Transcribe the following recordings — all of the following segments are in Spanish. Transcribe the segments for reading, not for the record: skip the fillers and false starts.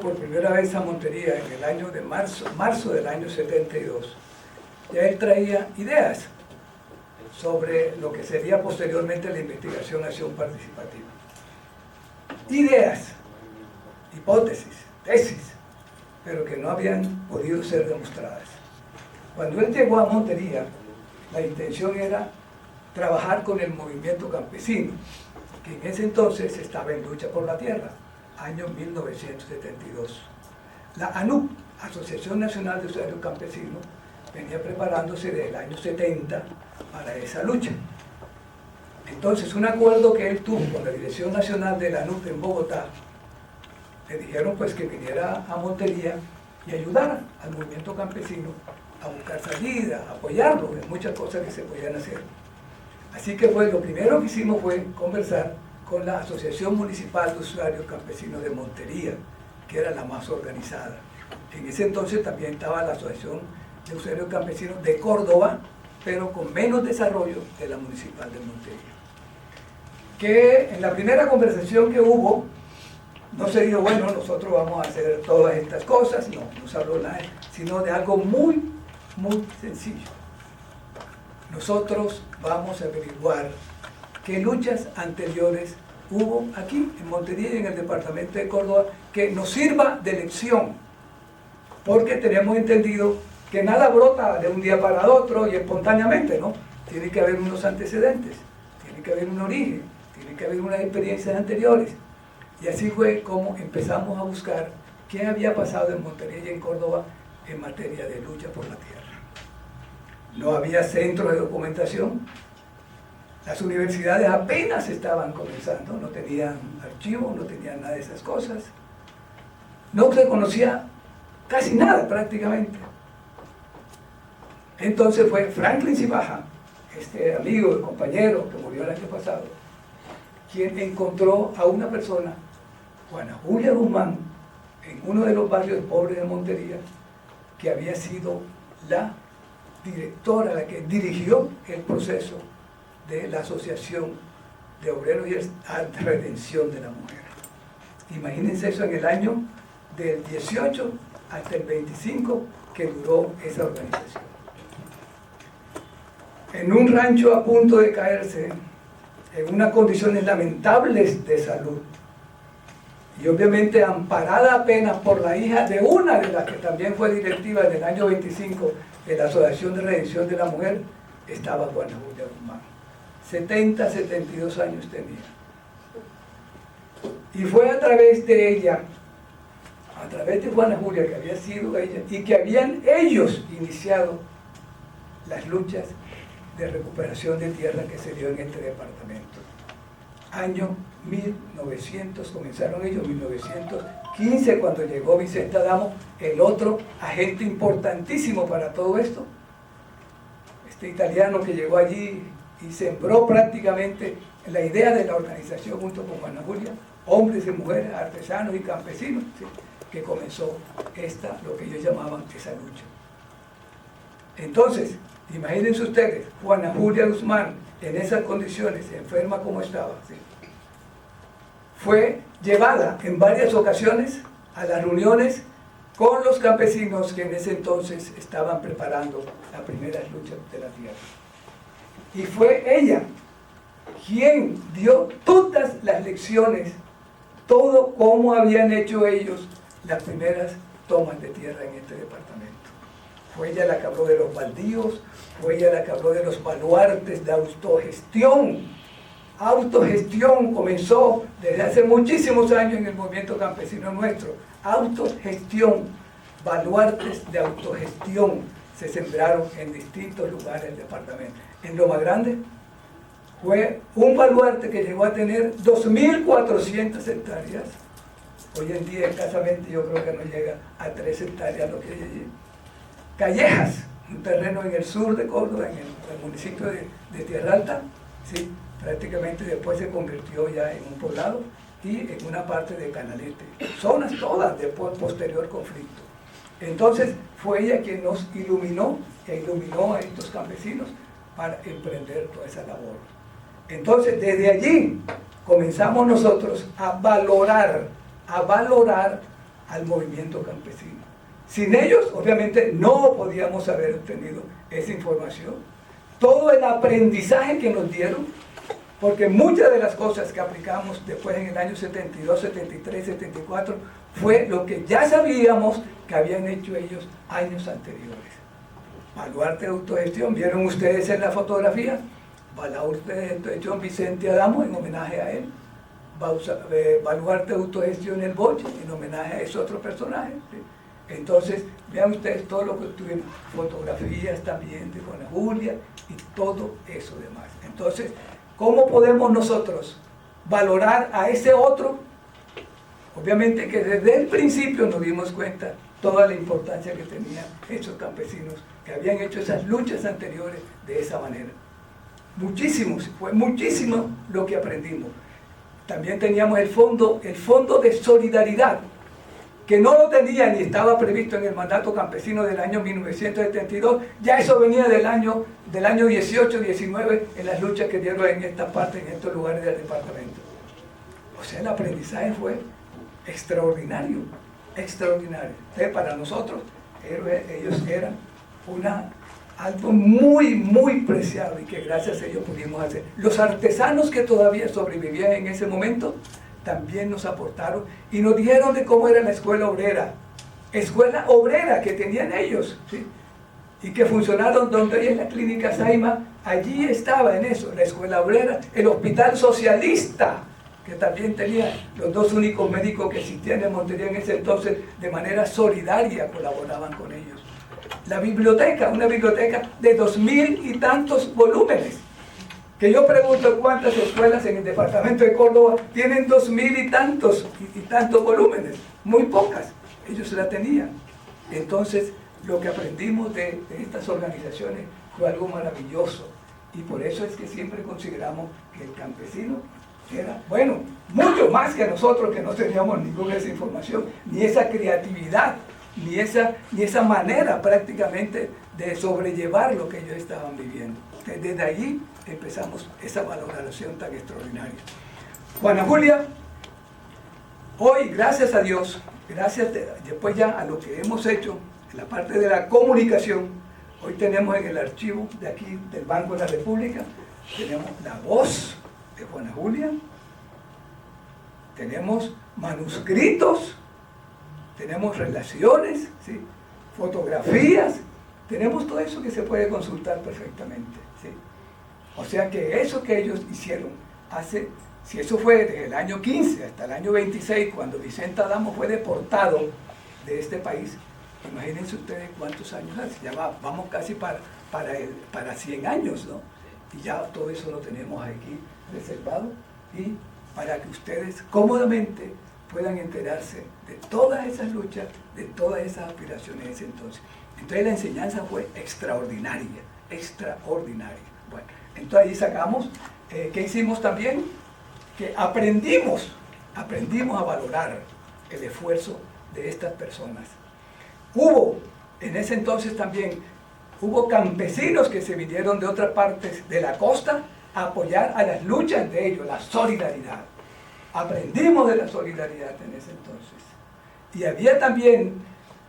por primera vez a Montería en el año de marzo del año 72, ya él traía ideas sobre lo que sería posteriormente la investigación acción participativa. Ideas, hipótesis, tesis, pero que no habían podido ser demostradas. Cuando él llegó a Montería, la intención era trabajar con el movimiento campesino, que en ese entonces estaba en lucha por la tierra, año 1972. La ANUC, Asociación Nacional de Usuarios Campesinos, venía preparándose desde el año 70 para esa lucha. Entonces, un acuerdo que él tuvo con la Dirección Nacional de la ANUC en Bogotá, le dijeron pues que viniera a Montería y ayudara al movimiento campesino a buscar salida, a apoyarlo en muchas cosas que se podían hacer. Así que pues lo primero que hicimos fue conversar con la Asociación Municipal de Usuarios Campesinos de Montería, que era la más organizada. En ese entonces también estaba la Asociación de Usuarios Campesinos de Córdoba, pero con menos desarrollo que la Municipal de Montería. Que en la primera conversación que hubo, no se dijo, bueno, nosotros vamos a hacer todas estas cosas, no se habló nada, sino de algo muy sencillo. Nosotros vamos a averiguar qué luchas anteriores hubo aquí en Montería y en el departamento de Córdoba que nos sirva de lección, porque tenemos entendido que nada brota de un día para otro y espontáneamente, ¿no? Tiene que haber unos antecedentes, tiene que haber un origen, tiene que haber unas experiencias anteriores. Y así fue como empezamos a buscar qué había pasado en Montería y en Córdoba en materia de lucha por la tierra. No había centros de documentación, las universidades apenas estaban comenzando, no tenían archivos, no tenían nada de esas cosas. No se conocía casi nada prácticamente. Entonces fue Franklin Cibaja, este amigo y compañero que murió el año pasado, quien encontró a una persona, Juana Julia Guzmán, en uno de los barrios pobres de Montería, que había sido la directora, la que dirigió el proceso de la Asociación de Obreros y Redención de la Mujer. Imagínense eso en el año del 18 hasta el 25 que duró esa organización. En un rancho a punto de caerse, en unas condiciones lamentables de salud, y obviamente amparada apenas por la hija de una de las que también fue directiva en el año 25 de la Asociación de Redención de la Mujer, estaba Juana Julia Guzmán. 72 años tenía. Y fue a través de ella, a través de Juana Julia, que había sido ella, y que habían ellos iniciado las luchas de recuperación de tierra que se dio en este departamento. Año 1900, comenzaron ellos, 1915, cuando llegó Vicente Adamo, el otro agente importantísimo para todo esto, este italiano que llegó allí y sembró prácticamente la idea de la organización junto con Juana Julia, hombres y mujeres, artesanos y campesinos, ¿sí?, que comenzó lo que ellos llamaban esa lucha. Entonces, imagínense ustedes, Juana Julia Guzmán, en esas condiciones, enferma como estaba, ¿sí?, fue llevada en varias ocasiones a las reuniones con los campesinos que en ese entonces estaban preparando las primeras luchas de la tierra. Y fue ella quien dio todas las lecciones, todo cómo habían hecho ellos las primeras tomas de tierra en este departamento. Fue ella la que habló de los baldíos, fue ella la que habló de los baluartes de autogestión. Autogestión comenzó desde hace muchísimos años en el movimiento campesino nuestro. Autogestión, baluartes de autogestión se sembraron en distintos lugares del departamento. En Loma Grande fue un baluarte que llegó a tener 2.400 hectáreas. Hoy en día escasamente yo creo que no llega a 3 hectáreas lo que hay allí. Callejas, un terreno en el sur de Córdoba, en el municipio de Tierra Alta, ¿sí?, prácticamente después se convirtió ya en un poblado y en una parte de Canalete, zonas todas de posterior conflicto. Entonces fue ella quien nos iluminó e iluminó a estos campesinos para emprender toda esa labor. Entonces desde allí comenzamos nosotros a valorar al movimiento campesino. Sin ellos, obviamente, no podíamos haber obtenido esa información. Todo el aprendizaje que nos dieron, porque muchas de las cosas que aplicamos después en el año 72, 73, 74, fue lo que ya sabíamos que habían hecho ellos años anteriores. Baluarte de autogestión, ¿vieron ustedes en la fotografía? Baluarte de autogestión Vicente Adamo, en homenaje a él. Baluarte de autogestión El Boche, en homenaje a ese otro personaje. ¿Sí? Entonces, vean ustedes todo lo que tuvimos, fotografías también de Juana Julia y todo eso demás. Entonces, ¿cómo podemos nosotros valorar a ese otro? Obviamente que desde el principio nos dimos cuenta toda la importancia que tenían esos campesinos que habían hecho esas luchas anteriores de esa manera. Muchísimos, fue muchísimo lo que aprendimos. También teníamos el fondo de solidaridad, que no lo tenía ni estaba previsto en el mandato campesino del año 1972, ya eso venía del año 18, 19, en las luchas que dieron en esta parte, en estos lugares del departamento. O sea, el aprendizaje fue extraordinario, extraordinario. Entonces, para nosotros, ellos eran algo muy, muy preciado y que gracias a ellos pudimos hacer. Los artesanos que todavía sobrevivían en ese momento, también nos aportaron y nos dijeron de cómo era la escuela obrera que tenían ellos, ¿sí? Y que funcionaron donde hoy es la clínica Saima, allí estaba en eso, la escuela obrera, el hospital socialista, que también tenía los dos únicos médicos que existían en Montería en ese entonces, de manera solidaria colaboraban con ellos. La biblioteca, una biblioteca de 2000 y tantos volúmenes, que yo pregunto cuántas escuelas en el departamento de Córdoba tienen 2000 y tantos volúmenes, muy pocas, ellos la tenían. Entonces, lo que aprendimos de estas organizaciones fue algo maravilloso, y por eso es que siempre consideramos que el campesino era, bueno, mucho más que nosotros, que no teníamos ninguna de esa información, ni esa creatividad, ni esa manera prácticamente de sobrellevar lo que ellos estaban viviendo. Desde allí empezamos esa valoración tan extraordinaria. Juana Julia, hoy, gracias a Dios, después ya a lo que hemos hecho en la parte de la comunicación, hoy tenemos en el archivo de aquí del Banco de la República, tenemos la voz de Juana Julia, tenemos manuscritos, tenemos relaciones, ¿sí? Fotografías, tenemos todo eso que se puede consultar perfectamente, ¿sí? O sea que eso que ellos hicieron si eso fue desde el año 15 hasta el año 26, cuando Vicente Adamo fue deportado de este país, imagínense ustedes cuántos años hace, ya vamos casi para 100 años, ¿no? Y ya todo eso lo tenemos aquí reservado, y para que ustedes cómodamente puedan enterarse de todas esas luchas, de todas esas aspiraciones de ese entonces. Entonces la enseñanza fue extraordinaria, extraordinaria. Bueno, entonces ahí sacamos, ¿qué hicimos también? Que aprendimos a valorar el esfuerzo de estas personas. En ese entonces también, hubo campesinos que se vinieron de otras partes de la costa a apoyar a las luchas de ellos, la solidaridad. Aprendimos de la solidaridad en ese entonces. Y había también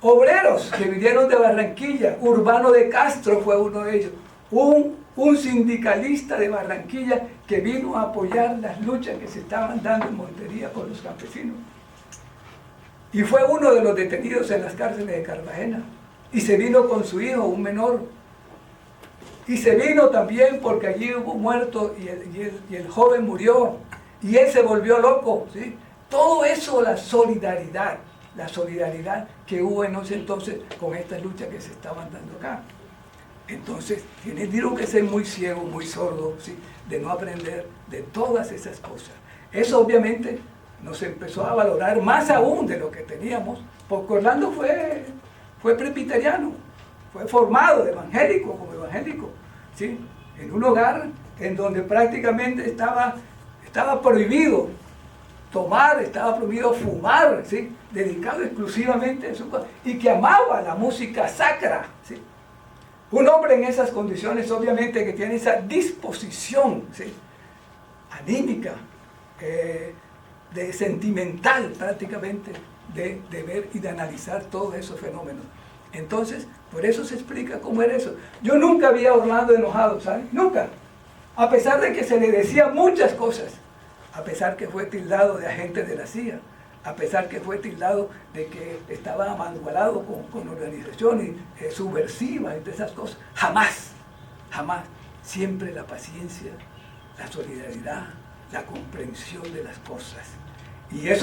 obreros que vinieron de Barranquilla. Urbano de Castro fue uno de ellos, un sindicalista de Barranquilla que vino a apoyar las luchas que se estaban dando en Montería por los campesinos. Y fue uno de los detenidos en las cárceles de Cartagena. Y se vino con su hijo, un menor. Y se vino también porque allí hubo muertos y el joven murió. Y él se volvió loco, ¿sí? Todo eso, la solidaridad que hubo en ese entonces con estas luchas que se estaban dando acá. Entonces, digo que ser muy ciego, muy sordo, ¿sí? De no aprender de todas esas cosas. Eso obviamente nos empezó a valorar más aún de lo que teníamos, porque Orlando fue presbiteriano, fue formado evangélico como evangélico, ¿sí? En un hogar en donde prácticamente estaba prohibido tomar, estaba prohibido fumar, ¿sí? Dedicado exclusivamente a su cosa, y que amaba la música sacra, ¿sí? Un hombre en esas condiciones, obviamente, que tiene esa disposición, ¿sí? Anímica, de sentimental prácticamente, de ver y de analizar todos esos fenómenos. Entonces, por eso se explica cómo era eso. Yo nunca vi a Orlando enojado, ¿sabes? Nunca. A pesar de que se le decía muchas cosas, a pesar que fue tildado de agente de la CIA, a pesar que fue tildado de que estaba amangualado con organizaciones subversivas y todas esas cosas, jamás, jamás, siempre la paciencia, la solidaridad, la comprensión de las cosas. Y eso